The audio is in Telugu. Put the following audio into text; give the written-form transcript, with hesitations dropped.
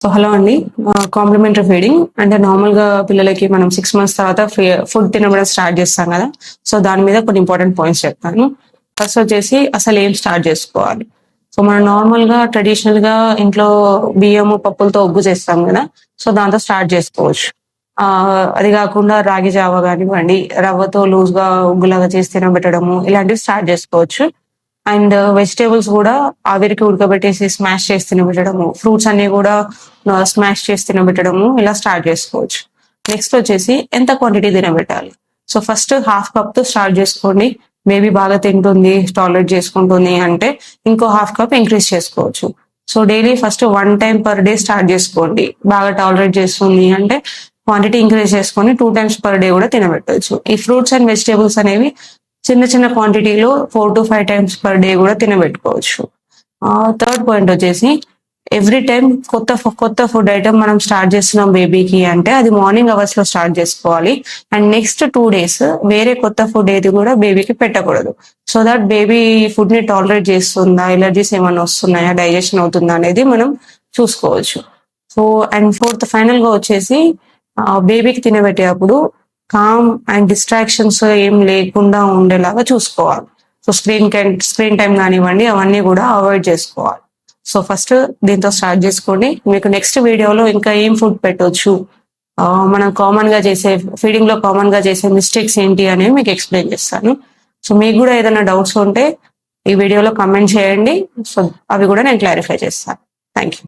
సో హలో అండి. కాంప్లిమెంటరీ ఫీడింగ్ అంటే నార్మల్‌గా పిల్లలకి మనం 6 మంత్స్ తర్వాత ఫుడ్ తినడం స్టార్ట్ చేస్తాం కదా! సో దాని మీద కొన్ని ఇంపార్టెంట్ పాయింట్స్ చెప్తాను. ఫస్ట్ వచ్చేసి అసలు ఏం స్టార్ట్ చేసుకోవాలి. సో మనం నార్మల్‌గా ట్రెడిషనల్‌గా ఇంట్లో బియ్యము, పప్పులతో ఉగ్గు చేస్తాం కదా! సో దాంతో స్టార్ట్ చేసుకోవచ్చు. అది కాకుండా రాగి జావ కానివ్వండి, రవ్వతో లూజ్‌గా ఉగ్గులాగా చేసి తినబెట్టడము ఇలాంటివి స్టార్ట్ చేసుకోవచ్చు. అండ్ వెజిటబుల్స్ గూడా ఆవిరికి ఉడకబెట్టేసి స్మాష్ చేసి తినబెట్టడము. ఫ్రూట్స్ అన్నీ గూడా స్మాష్ చేసి తినబెట్టడము ఇలా స్టార్ట్ జేసుకోవచ్చు. నెక్స్ట్ వచ్చేసి ఎంత క్వాంటిటీ తినబెట్టాలి. సో ఫస్ట్ హాఫ్ కప్‌తో స్టార్ట్ జేసుకోండి. బేబీ బాగా తింటుంది, టాలరేట్ చేసుకుంటుంది అంటే ఇంకో హాఫ్ కప్ ఇంక్రీజ్ చేసుకోవచ్చు. So daily first 1 time per day start జేసుకోండి. బాగా టాలరేట్ చేస్తుంది అంటే క్వాంటిటీ ఇంక్రీజ్ చేసుకొని 2 టైమ్స్ పర్ డే గూడా తినబెట్టొచ్చు. ఈ ఫ్రూట్స్ అండ్ వెజిటబుల్స్ అనేవి చిన్న చిన్న క్వాంటిటీలో 4-5 టైమ్స్ పర్ డే కూడా తినబెట్టుకోవచ్చు. థర్డ్ పాయింట్ వచ్చేసి ఎవ్రీ టైమ్ కొత్త ఫుడ్ ఐటమ్ మనం స్టార్ట్ చేస్తున్నాం బేబీకి అంటే అది మార్నింగ్ అవర్స్ లో స్టార్ట్ చేసుకోవాలి. అండ్ నెక్స్ట్ 2 డేస్ వేరే కొత్త ఫుడ్ ఏది కూడా బేబీకి పెట్టకూడదు. సో దట్ బేబీ ఫుడ్ ని టాలరేట్ చేస్తుందా, ఎలర్జీస్ ఏమైనా వస్తున్నాయా, డైజెషన్ అవుతుందా అనేది మనం చూసుకోవచ్చు. సో అండ్ ఫోర్త్ ఫైనల్ గా వచ్చేసి బేబీకి తినబెట్టేటప్పుడు కామ్ అండ్ డిస్ట్రాక్షన్స్ ఏం లేకుండా ఉండేలాగా చూసుకోవాలి. సో స్క్రీన్ టైం కానివ్వండి అవన్నీ కూడా అవాయిడ్ చేసుకోవాలి. సో ఫస్ట్ దీంతో స్టార్ట్ చేసుకోండి. మీకు నెక్స్ట్ వీడియోలో ఇంకా ఏం ఫుడ్ పెట్టొచ్చు, మనం కామన్ గా చేసే ఫీడింగ్ లో కామన్ గా చేసే మిస్టేక్స్ ఏంటి అనేవి మీకు ఎక్స్ప్లెయిన్ చేస్తాను. సో మీకు కూడా ఏదైనా డౌట్స్ ఉంటే ఈ వీడియోలో కమెంట్ చేయండి. సో అవి కూడా నేను క్లారిఫై చేస్తాను. Thank you.